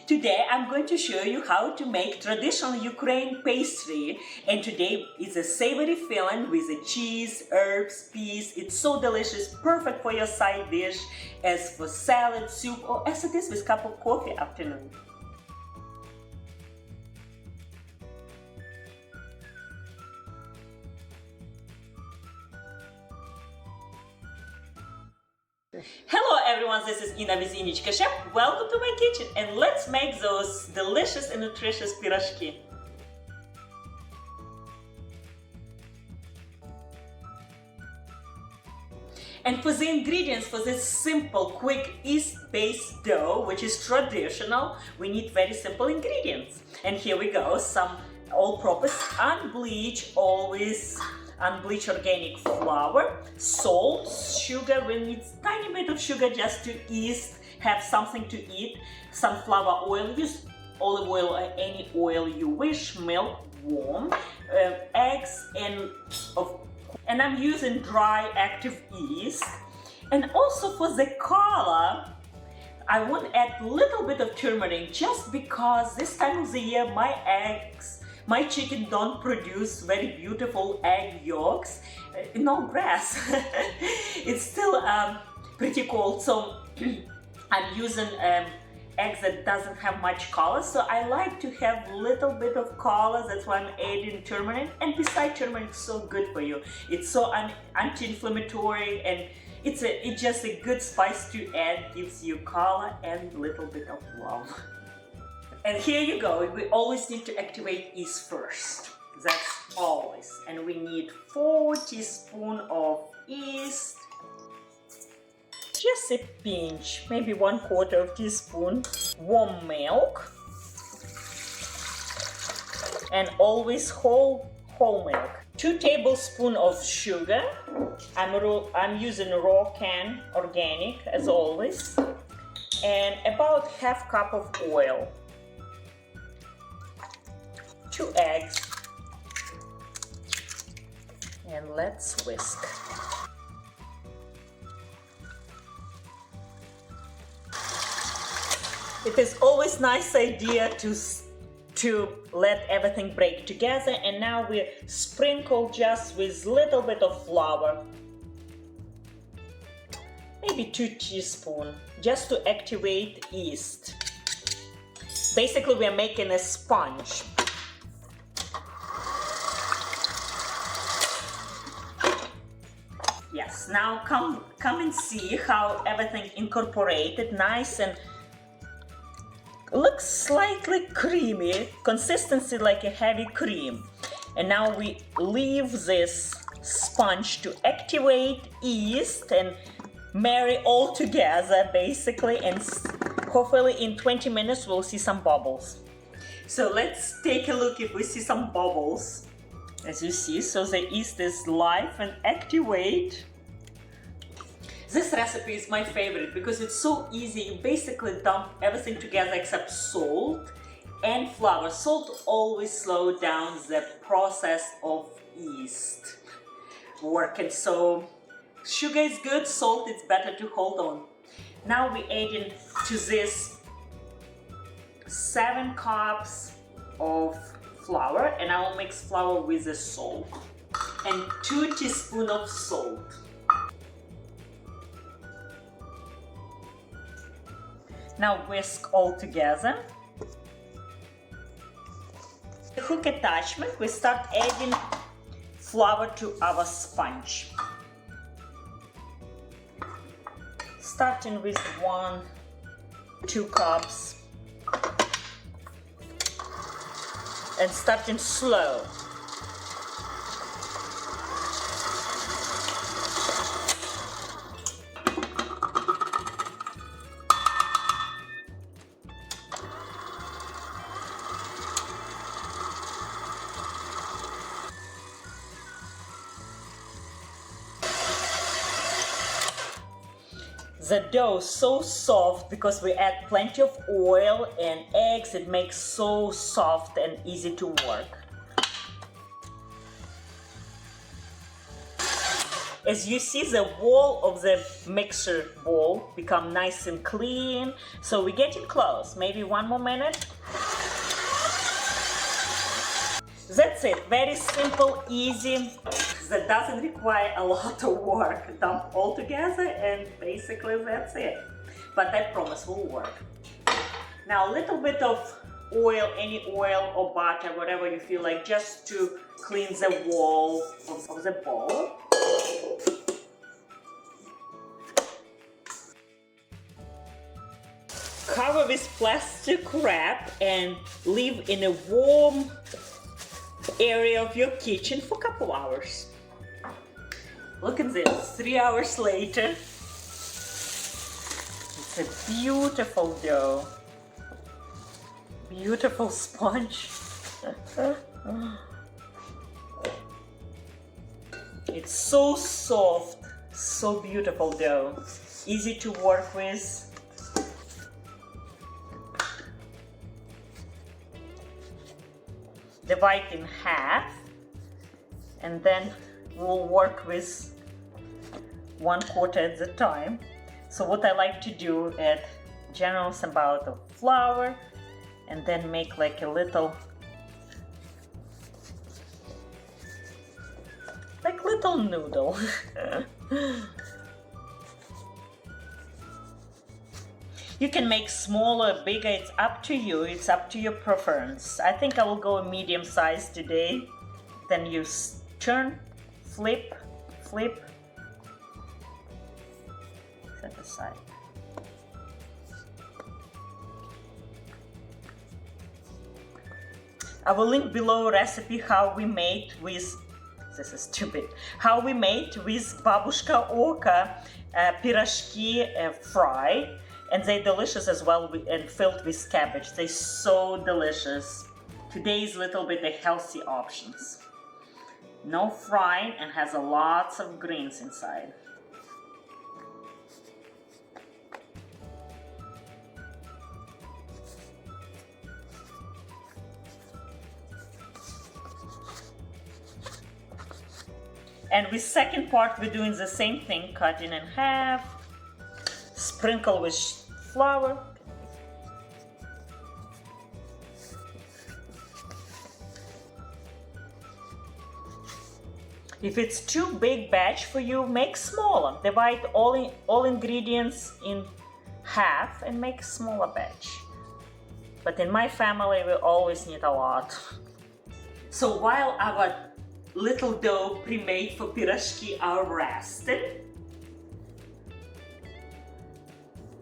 Today I'm going to show you how to make traditional Ukrainian pastry, and today is a savory filling with a cheese, herbs, peas. It's so delicious, perfect for your side dish, as for salad, soup, or as it is with a cup of coffee afternoon. Hello everyone, this is Inna Vizinichka Chef. Welcome to my kitchen, and let's make those delicious and nutritious piroshki. And for the ingredients for this simple, quick yeast-based dough, which is traditional, we need very simple ingredients. And here we go, some all-purpose, unbleached, always unbleached organic flour, salt, sugar. We need tiny bit of sugar just to have something to eat, sunflower oil, use olive oil or any oil you wish, milk, warm, eggs, and I'm using dry active yeast. And also for the color, I want to add a little bit of turmeric just because this time of the year my chicken don't produce very beautiful egg yolks. No grass. It's still pretty cold, so I'm using eggs that doesn't have much color. So I like to have a little bit of color. That's why I'm adding turmeric. And besides, turmeric is so good for you. It's so anti-inflammatory, and it's just a good spice to add. Gives you color and a little bit of love. And here you go, we always need to activate yeast first. That's always. And we need 4 teaspoons of yeast. Just a pinch, maybe 1/4 teaspoon. Warm milk. And always whole milk. 2 tablespoons of sugar. I'm using raw can organic as always. And about 1/2 cup of oil. 2 eggs, and let's whisk. It is always nice idea to let everything break together, and now we sprinkle just with little bit of flour, maybe 2 teaspoons, just to activate yeast. Basically, we are making a sponge. Yes, now come and see how everything incorporated, nice and looks slightly creamy, consistency like a heavy cream. And now we leave this sponge to activate yeast and marry all together basically, and hopefully in 20 minutes we'll see some bubbles. So let's take a look if we see some bubbles. As you see, so the yeast is live and activate. This recipe is my favorite because it's so easy. You basically dump everything together except salt and flour. Salt always slows down the process of yeast working. So sugar is good, salt is better to hold on. Now we add in to this 7 cups of flour, and I will mix flour with the salt, and 2 teaspoons of salt. Now whisk all together. The hook attachment, we start adding flour to our sponge. Starting with 2 cups. And starting slow. The dough is so soft because we add plenty of oil and eggs. It makes so soft and easy to work. As you see, the wall of the mixer bowl become nice and clean. So we're getting close. Maybe one more minute. That's it. Very simple, easy. That doesn't require a lot of work. Dump all together and basically that's it. But I promise will work. Now a little bit of oil, any oil or butter, whatever you feel like, just to clean the wall of the bowl. Cover with plastic wrap and leave in a warm area of your kitchen for a couple hours. Look at this, 3 hours later. It's a beautiful dough. Beautiful sponge. It's so soft, so beautiful dough. Easy to work with. Divide in half and then we'll work with 1/4 at a time. So what I like to do, add generous amount of flour and then make like a little noodle. You can make smaller, bigger, it's up to you, it's up to your preference. I think I will go medium size today. Then you turn, flip, set aside. I will link below a recipe how we made with, this is stupid, how we made with babushka Oka Piroshki fry. And they're delicious as well and filled with cabbage. They're so delicious. Today's little bit the healthy options. No frying and has a lots of greens inside. And with second part we're doing the same thing, cutting in half. Sprinkle with flour. If it's too big batch for you, make smaller. Divide all ingredients in half and make smaller batch. But in my family, we always need a lot. So while our little dough pre-made for piroshki are resting,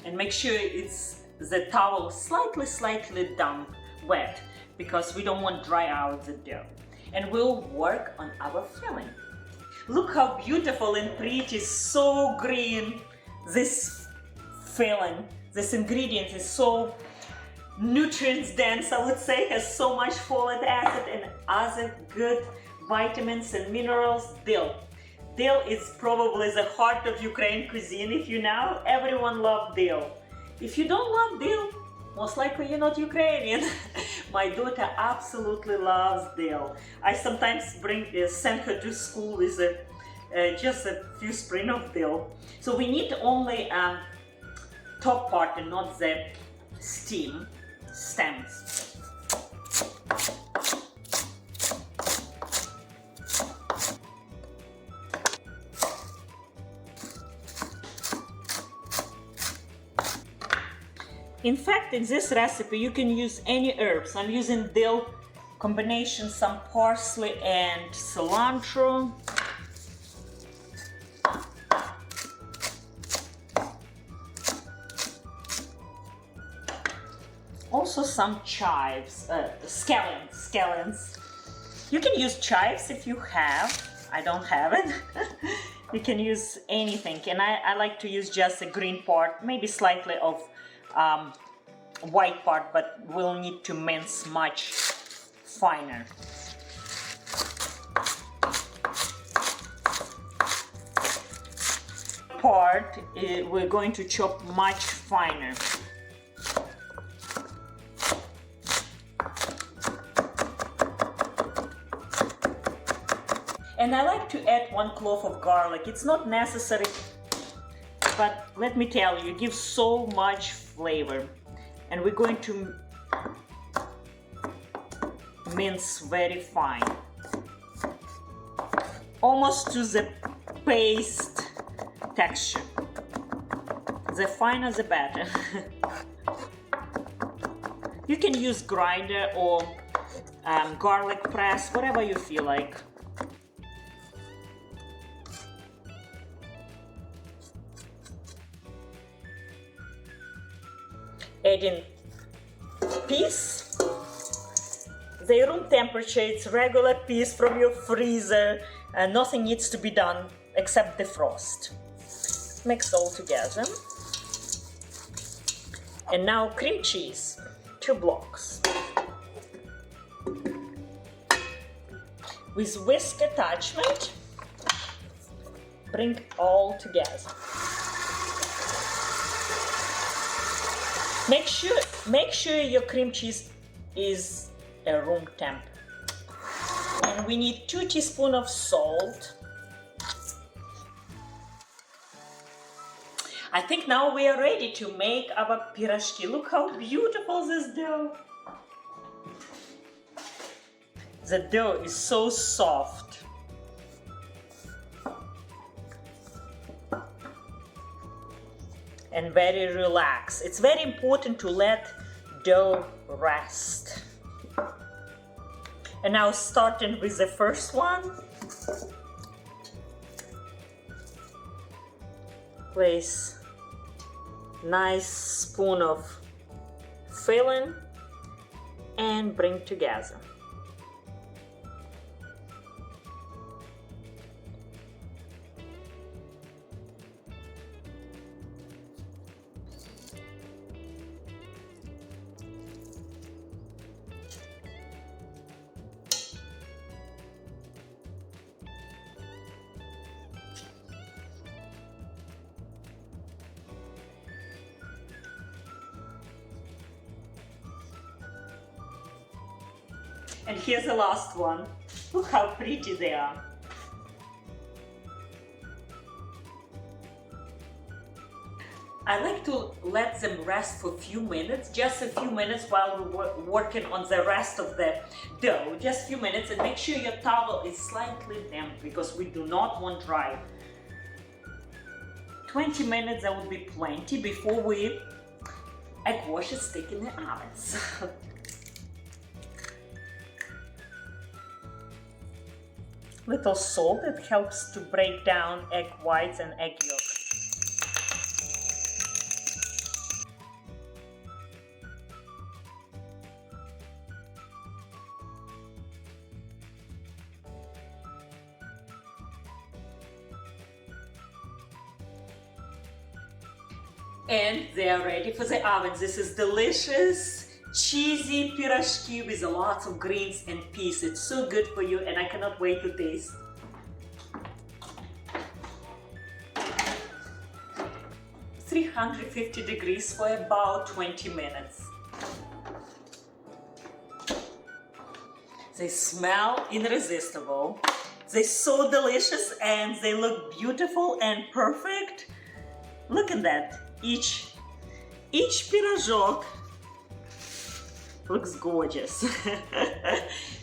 and make sure it's the towel slightly damp, wet, because we don't want to dry out the dough. And we'll work on our filling. Look how beautiful and pretty, so green. This filling, this ingredient is so nutrients dense, I would say, has so much folic acid and other good vitamins and minerals. Dill. Dill is probably the heart of Ukrainian cuisine. If you know, everyone loves dill. If you don't love dill, most likely you're not Ukrainian. My daughter absolutely loves dill. I sometimes send her to school with just a few sprigs of dill. So we need only top part and not the stems. In fact, in this recipe, you can use any herbs. I'm using dill combination, some parsley and cilantro. Also some chives, scallions. You can use chives if you have. I don't have it. You can use anything. And I like to use just the green part, maybe slightly of white part, but we'll need to mince much finer. Part we're going to chop much finer. And I like to add 1 clove of garlic. It's not necessary, but let me tell you, it gives so much flavor. And we're going to mince very fine, almost to the paste texture. The finer the better. You can use grinder or garlic press, whatever you feel like. Adding peas. They're room temperature, it's regular peas from your freezer, and nothing needs to be done except defrost. Mix all together. And now cream cheese, 2 blocks. With whisk attachment, bring all together. Make sure your cream cheese is a room temp. And we need 2 teaspoons of salt. I think now we are ready to make our piroshki. Look how beautiful this dough. The dough is so soft. And very relaxed. It's very important to let dough rest. And now starting with the first one. Place nice spoon of filling and bring together. And here's the last one. Look how pretty they are. I like to let them rest for a few minutes, just a few minutes while we're working on the rest of the dough. Just a few minutes, and make sure your towel is slightly damp because we do not want dry. 20 minutes, that would be plenty before we egg wash it, stick in the ovens. Little salt, it helps to break down egg whites and egg yolk. And they are ready for the oven. This is delicious, cheesy piroshki with lots of greens and peas. It's so good for you, and I cannot wait to taste. $350 degrees for about 20 minutes. They smell irresistible. They're so delicious and they look beautiful and perfect. Look at that. Each pirozhok looks gorgeous.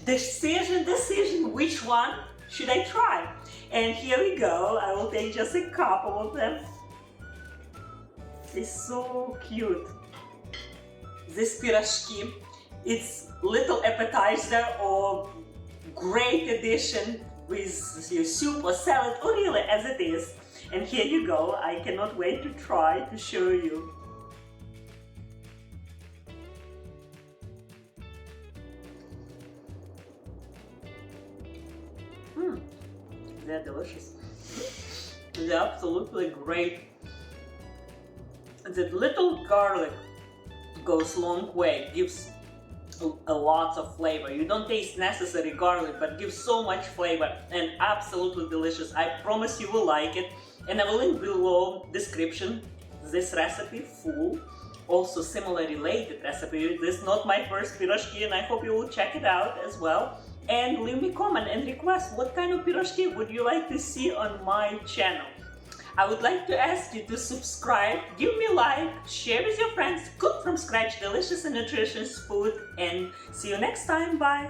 Decision, which one should I try? And here we go. I will take just a couple of them. It's so cute. This piroshki, it's little appetizer or great addition with your soup or salad, or really as it is. And here you go. I cannot wait to try to show you. They're delicious. They're absolutely great. The little garlic goes a long way, gives a lot of flavor. You don't taste necessary garlic, but gives so much flavor and absolutely delicious. I promise you will like it. And I will link below description this recipe full, also similar related recipe. This is not my first piroshki, and I hope you will check it out as well. and leave me comment and request what kind of piroshki would you like to see on my channel. I would like to ask you to subscribe, give me a like, share with your friends, cook from scratch delicious and nutritious food, and see you next time. Bye!